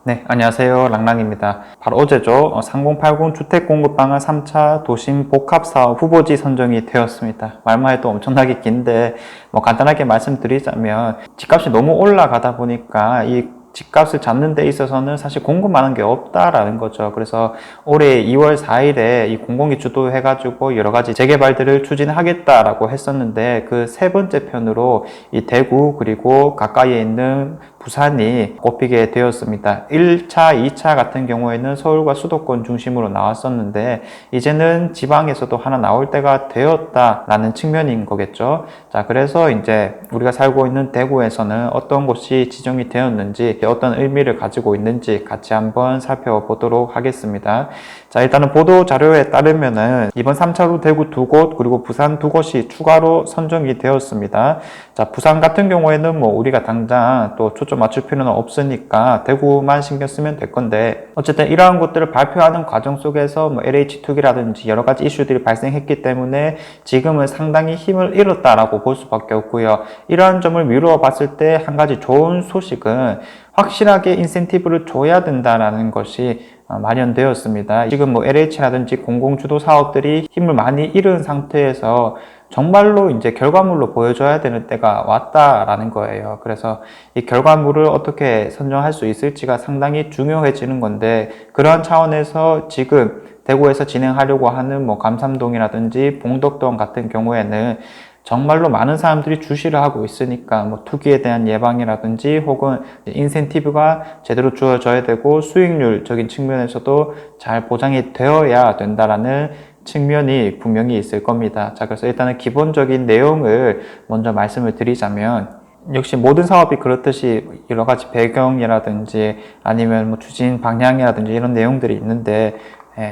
네, 안녕하세요. 랑랑입니다. 바로 어제죠. 3080 주택공급방안 3차 도심 복합사업 후보지 선정이 되었습니다. 말만 해도 엄청나게 긴데 간단하게 말씀드리자면 집값이 너무 올라가다 보니까 이 집값을 잡는 데 있어서는 사실 공급 많은 게 없다라는 거죠. 그래서 올해 2월 4일에 이 공공기 주도해가지고 여러 가지 재개발들을 추진하겠다라고 했었는데 그 세 번째 편으로 이 대구 그리고 가까이에 있는 부산이 꼽히게 되었습니다. 1차, 2차 같은 경우에는 서울과 수도권 중심으로 나왔었는데 이제는 지방에서도 하나 나올 때가 되었다라는 측면인 거겠죠. 자, 그래서 이제 우리가 살고 있는 대구에서는 어떤 곳이 지정이 되었는지 어떤 의미를 가지고 있는지 같이 한번 살펴보도록 하겠습니다. 자, 일단은 보도 자료에 따르면은 이번 3차로 대구 2곳 그리고 부산 2곳이 추가로 선정이 되었습니다. 자, 부산 같은 경우에는 우리가 당장 또 초점 맞출 필요는 없으니까 대구만 신경 쓰면 될 건데 어쨌든 이러한 것들을 발표하는 과정 속에서 LH2기라든지 여러 가지 이슈들이 발생했기 때문에 지금은 상당히 힘을 잃었다라고 볼 수밖에 없고요. 이러한 점을 미루어 봤을 때 한 가지 좋은 소식은 확실하게 인센티브를 줘야 된다라는 것이 마련되었습니다. 지금 LH라든지 공공주도 사업들이 힘을 많이 잃은 상태에서 정말로 이제 결과물로 보여줘야 되는 때가 왔다라는 거예요. 그래서 이 결과물을 어떻게 선정할 수 있을지가 상당히 중요해지는 건데 그러한 차원에서 지금 대구에서 진행하려고 하는 감삼동이라든지 봉덕동 같은 경우에는 정말로 많은 사람들이 주시를 하고 있으니까 투기에 대한 예방이라든지 혹은 인센티브가 제대로 주어져야 되고 수익률적인 측면에서도 잘 보장이 되어야 된다라는 측면이 분명히 있을 겁니다. 자, 그래서 일단은 기본적인 내용을 먼저 말씀을 드리자면 역시 모든 사업이 그렇듯이 여러 가지 배경이라든지 아니면 추진 방향이라든지 이런 내용들이 있는데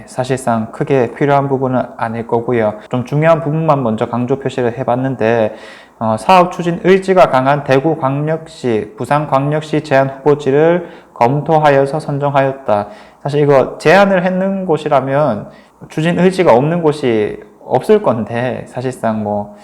사실상 크게 필요한 부분은 아닐 거고요. 좀 중요한 부분만 먼저 강조 표시를 해봤는데 사업 추진 의지가 강한 대구광역시, 부산광역시 제안 후보지를 검토하여서 선정하였다. 사실 이거 제안을 했는 곳이라면 추진 의지가 없는 곳이 없을 건데 사실상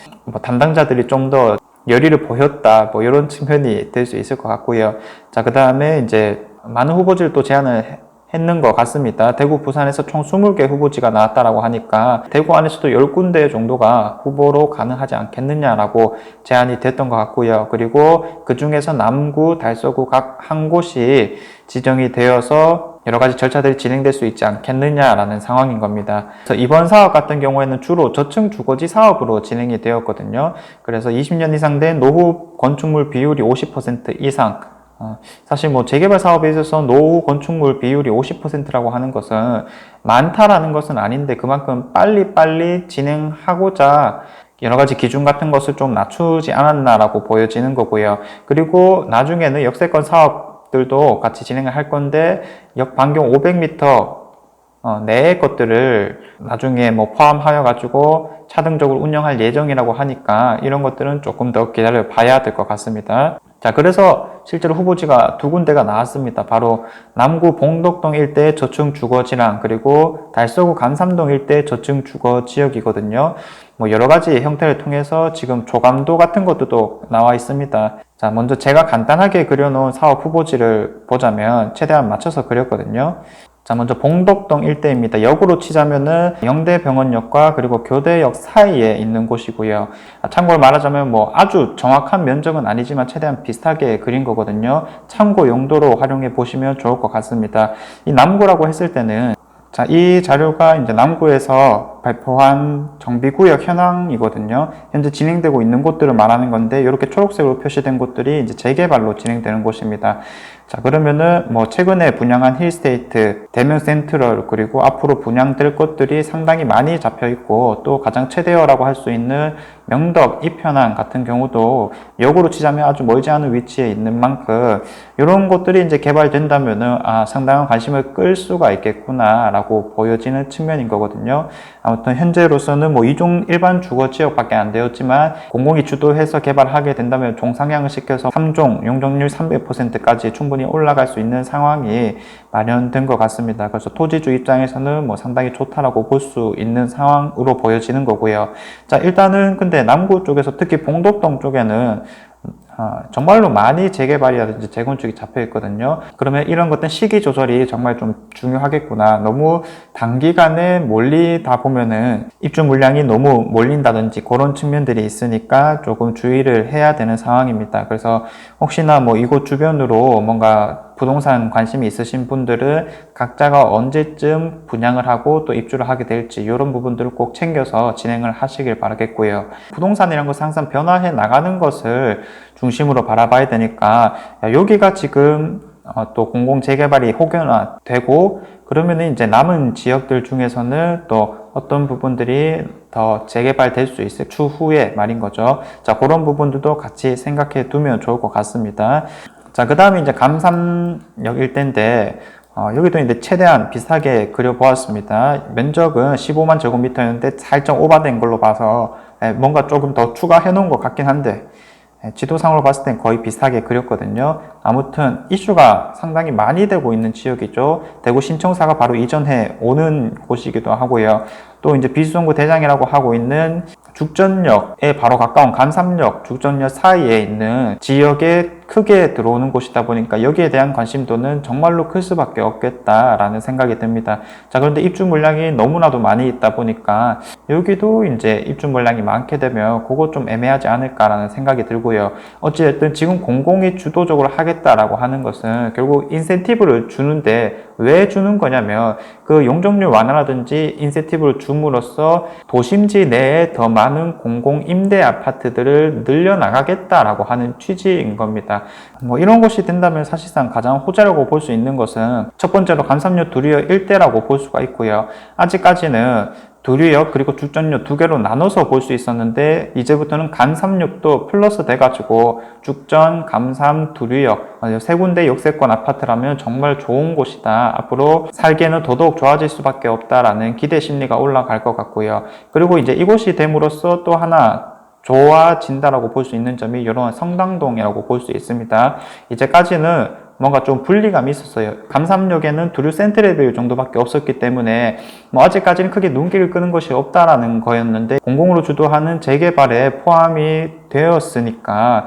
담당자들이 좀 더 열의를 보였다 이런 측면이 될 수 있을 것 같고요. 자, 그 다음에 이제 많은 후보지를 또 제안을 했는 것 같습니다. 대구, 부산에서 총 20개 후보지가 나왔다라고 하니까 대구 안에서도 10군데 정도가 후보로 가능하지 않겠느냐라고 제안이 됐던 것 같고요. 그리고 그 중에서 남구, 달서구 각 한 곳이 지정이 되어서 여러 가지 절차들이 진행될 수 있지 않겠느냐라는 상황인 겁니다. 그래서 이번 사업 같은 경우에는 주로 저층 주거지 사업으로 진행이 되었거든요. 그래서 20년 이상 된 노후 건축물 비율이 50% 이상 사실 재개발 사업에 있어서 노후 건축물 비율이 50%라고 하는 것은 많다라는 것은 아닌데 그만큼 빨리빨리 진행하고자 여러 가지 기준 같은 것을 좀 낮추지 않았나라고 보여지는 거고요. 그리고 나중에는 역세권 사업들도 같이 진행을 할 건데 역 반경 500m 내의 것들을 나중에 포함하여 가지고 차등적으로 운영할 예정이라고 하니까 이런 것들은 조금 더 기다려 봐야 될 것 같습니다. 자, 그래서 실제로 후보지가 두 군데가 나왔습니다. 바로 남구 봉덕동 일대 저층 주거지랑 그리고 달서구 감삼동 일대 저층 주거 지역이거든요. 여러 가지 형태를 통해서 지금 조감도 같은 것도 나와 있습니다. 자, 먼저 제가 간단하게 그려놓은 사업 후보지를 보자면 최대한 맞춰서 그렸거든요. 자, 먼저 봉덕동 일대입니다. 역으로 치자면은 영대병원역과 그리고 교대역 사이에 있는 곳이고요. 참고로 말하자면 아주 정확한 면적은 아니지만 최대한 비슷하게 그린 거거든요. 참고 용도로 활용해 보시면 좋을 것 같습니다. 이 남구라고 했을 때는 자, 이 자료가 이제 남구에서 발표한 정비구역 현황이거든요. 현재 진행되고 있는 곳들을 말하는 건데, 이렇게 초록색으로 표시된 곳들이 이제 재개발로 진행되는 곳입니다. 자, 그러면은 최근에 분양한 힐스테이트, 대명 센트럴, 그리고 앞으로 분양될 것들이 상당히 많이 잡혀 있고, 또 가장 최대어라고 할 수 있는 명덕, 이편항 같은 경우도 역으로 치자면 아주 멀지 않은 위치에 있는 만큼 이런 것들이 이제 개발된다면은 상당한 관심을 끌 수가 있겠구나라고 보여지는 측면인 거거든요. 아무튼 현재로서는 이종 일반 주거 지역밖에 안 되었지만 공공이 주도해서 개발하게 된다면 종상향을 시켜서 3종 용적률 300%까지 충분히 올라갈 수 있는 상황이 마련된 것 같습니다. 그래서 토지주 입장에서는 상당히 좋다라고 볼 수 있는 상황으로 보여지는 거고요. 자, 일단은 근데 남구 쪽에서 특히 봉덕동 쪽에는 정말로 많이 재개발이라든지 재건축이 잡혀 있거든요. 그러면 이런 것들 시기 조절이 정말 좀 중요하겠구나. 너무 단기간에 몰리다 보면은 입주 물량이 너무 몰린다든지 그런 측면들이 있으니까 조금 주의를 해야 되는 상황입니다. 그래서 혹시나 뭐 이곳 주변으로 뭔가 부동산 관심이 있으신 분들은 각자가 언제쯤 분양을 하고 또 입주를 하게 될지 이런 부분들을 꼭 챙겨서 진행을 하시길 바라겠고요. 부동산이라는 것은 항상 변화해 나가는 것을 중심으로 바라봐야 되니까 여기가 지금 또 공공재개발이 혹여나되고 그러면은 이제 남은 지역들 중에서는 또 어떤 부분들이 더 재개발될 수 있을 추후에 말인 거죠. 자, 그런 부분들도 같이 생각해 두면 좋을 것 같습니다. 자, 그 다음에 이제 감삼역 일대인데, 여기도 이제 최대한 비슷하게 그려보았습니다. 면적은 15만 제곱미터였는데 살짝 오버된 걸로 봐서 뭔가 조금 더 추가해 놓은 것 같긴 한데, 지도상으로 봤을 땐 거의 비슷하게 그렸거든요. 아무튼 이슈가 상당히 많이 되고 있는 지역이죠. 대구 신청사가 바로 이전해 오는 곳이기도 하고요. 또 이제 비수성구 대장이라고 하고 있는 죽전역에 바로 가까운 감삼역, 죽전역 사이에 있는 지역에 크게 들어오는 곳이다 보니까 여기에 대한 관심도는 정말로 클 수밖에 없겠다라는 생각이 듭니다. 자, 그런데 입주 물량이 너무나도 많이 있다 보니까 여기도 이제 입주 물량이 많게 되면 그거 좀 애매하지 않을까라는 생각이 들고요. 어찌됐든 지금 공공이 주도적으로 하겠다라고 하는 것은 결국 인센티브를 주는데 왜 주는 거냐면 그 용적률 완화라든지 인센티브를 줌으로써 도심지 내에 더 많은 공공 임대 아파트들을 늘려나가겠다라고 하는 취지인 겁니다. 뭐 이런 것이 된다면 사실상 가장 호재라고 볼 수 있는 것은 첫 번째로 감삼역 두류역 일대라고 볼 수가 있고요. 아직까지는 두류역 그리고 죽전역 두 개로 나눠서 볼 수 있었는데 이제부터는 감삼역도 플러스 돼가지고 죽전, 감삼, 두류역 세 군데 역세권 아파트라면 정말 좋은 곳이다. 앞으로 살기에는 더더욱 좋아질 수밖에 없다라는 기대 심리가 올라갈 것 같고요. 그리고 이제 이곳이 됨으로써 또 하나 좋아진다라고 볼 수 있는 점이 이런 성당동이라고 볼 수 있습니다. 이제까지는 뭔가 좀 분리감이 있었어요. 감삼역에는 두류 센트레빌 정도밖에 없었기 때문에 뭐 아직까지는 크게 눈길을 끄는 것이 없다라는 거였는데 공공으로 주도하는 재개발에 포함이 되었으니까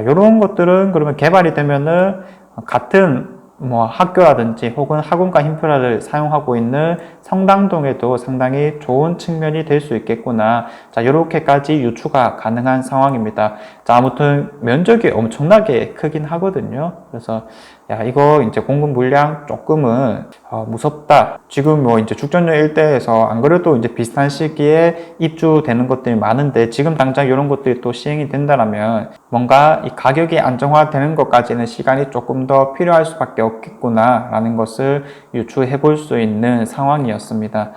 이런 것들은 그러면 개발이 되면은 같은 뭐 학교라든지 혹은 학원과 인프라를 사용하고 있는 성당동에도 상당히 좋은 측면이 될 수 있겠구나. 자, 이렇게까지 유추가 가능한 상황입니다. 자, 아무튼 면적이 엄청나게 크긴 하거든요. 그래서 이거 이제 공급 물량 조금은 무섭다. 지금 뭐 이제 죽전역 일대에서 안 그래도 이제 비슷한 시기에 입주되는 것들이 많은데 지금 당장 이런 것들이 또 시행이 된다면 뭔가 이 가격이 안정화되는 것까지는 시간이 조금 더 필요할 수밖에 없겠구나 라는 것을 유추해 볼 수 있는 상황이었습니다.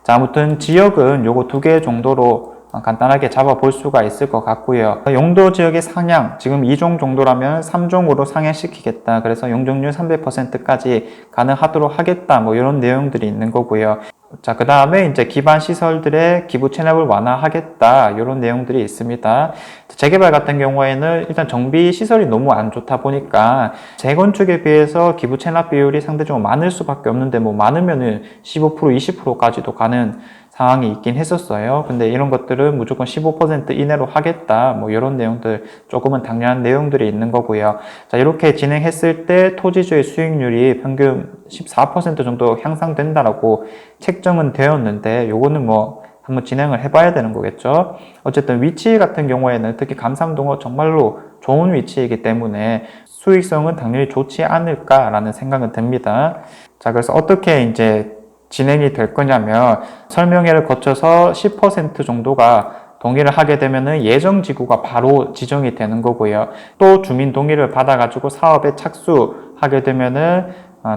자, 아무튼 지역은 요거 두 개 정도로 간단하게 잡아볼 수가 있을 것 같고요. 용도 지역의 상향, 지금 2종 정도라면 3종으로 상향시키겠다. 그래서 용적률 300%까지 가능하도록 하겠다. 뭐 이런 내용들이 있는 거고요. 자, 그 다음에 이제 기반 시설들의 기부 체납을 완화하겠다. 이런 내용들이 있습니다. 재개발 같은 경우에는 일단 정비 시설이 너무 안 좋다 보니까 재건축에 비해서 기부 체납 비율이 상대적으로 많을 수밖에 없는데 뭐 많으면은 15%, 20%까지도 가는 상황이 있긴 했었어요. 근데 이런 것들은 무조건 15% 이내로 하겠다. 뭐 이런 내용들 조금은 당연한 내용들이 있는 거고요. 자, 이렇게 진행했을 때 토지주의 수익률이 평균 14% 정도 향상된다라고 책정은 되었는데 요거는 뭐 한번 진행을 해봐야 되는 거겠죠. 어쨌든 위치 같은 경우에는 특히 감삼동은 정말로 좋은 위치이기 때문에 수익성은 당연히 좋지 않을까라는 생각은 듭니다. 자, 그래서 어떻게 이제 진행이 될 거냐면 설명회를 거쳐서 10% 정도가 동의를 하게 되면은 예정지구가 바로 지정이 되는 거고요. 또 주민 동의를 받아가지고 사업에 착수하게 되면은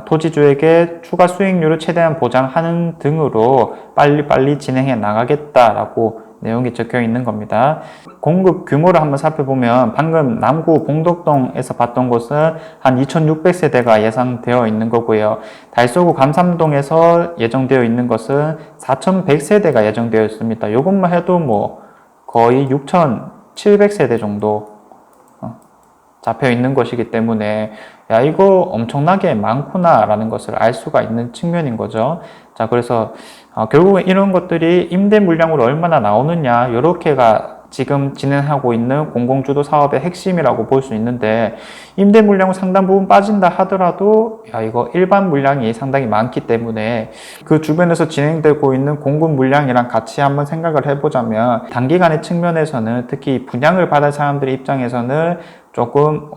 토지주에게 추가 수익률을 최대한 보장하는 등으로 빨리빨리 진행해 나가겠다라고 내용이 적혀 있는 겁니다. 공급 규모를 한번 살펴보면 방금 남구 봉덕동에서 봤던 곳은 한 2600세대가 예상되어 있는 거고요. 달서구 감삼동에서 예정되어 있는 것은 4100세대가 예정되어 있습니다. 이것만 해도 뭐 거의 6700세대 정도 잡혀 있는 것이기 때문에 이거 엄청나게 많구나 라는 것을 알 수가 있는 측면인 거죠. 자, 그래서 결국은 이런 것들이 임대 물량으로 얼마나 나오느냐 이렇게가 지금 진행하고 있는 공공주도 사업의 핵심이라고 볼 수 있는데, 임대 물량은 상당 부분 빠진다 하더라도 이거 일반 물량이 상당히 많기 때문에 그 주변에서 진행되고 있는 공급 물량이랑 같이 한번 생각을 해보자면, 단기간의 측면에서는 특히 분양을 받을 사람들의 입장에서는 조금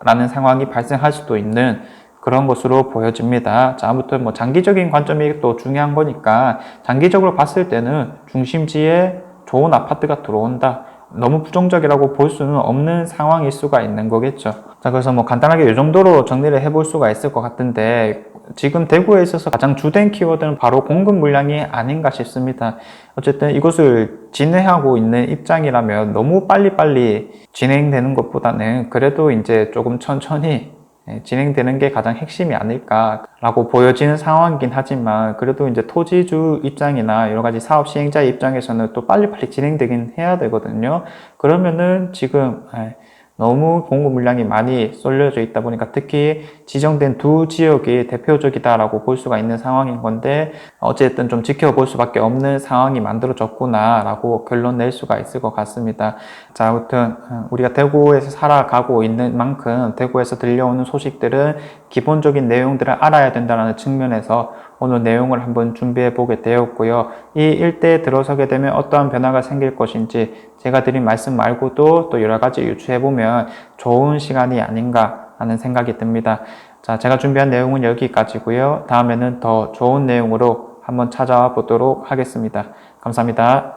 라는 상황이 발생할 수도 있는 그런 것으로 보여집니다. 자, 아무튼 뭐 장기적인 관점이 또 중요한 거니까, 장기적으로 봤을 때는 중심지에 좋은 아파트가 들어온다, 너무 부정적이라고 볼 수는 없는 상황일 수가 있는 거겠죠. 자, 그래서 뭐 간단하게 이 정도로 정리를 해볼 수가 있을 것 같은데, 지금 대구에 있어서 가장 주된 키워드는 바로 공급 물량이 아닌가 싶습니다. 어쨌든 이것을 진행하고 있는 입장이라면 너무 빨리빨리 진행되는 것보다는 그래도 이제 조금 천천히 진행되는 게 가장 핵심이 아닐까라고 보여지는 상황이긴 하지만, 그래도 이제 토지주 입장이나 여러 가지 사업 시행자의 입장에서는 또 빨리빨리 진행되긴 해야 되거든요. 그러면은 지금 너무 공급 물량이 많이 쏠려져 있다 보니까 특히 지정된 두 지역이 대표적이다라고 볼 수가 있는 상황인 건데, 어쨌든 좀 지켜볼 수밖에 없는 상황이 만들어졌구나라고 결론 낼 수가 있을 것 같습니다. 자, 아무튼 우리가 대구에서 살아가고 있는 만큼 대구에서 들려오는 소식들은 기본적인 내용들을 알아야 된다는 측면에서 오늘 내용을 한번 준비해 보게 되었고요. 이 일대에 들어서게 되면 어떠한 변화가 생길 것인지 제가 드린 말씀 말고도 또 여러 가지 유추해 보면 좋은 시간이 아닌가 하는 생각이 듭니다. 자, 제가 준비한 내용은 여기까지고요. 다음에는 더 좋은 내용으로 한번 찾아와 보도록 하겠습니다. 감사합니다.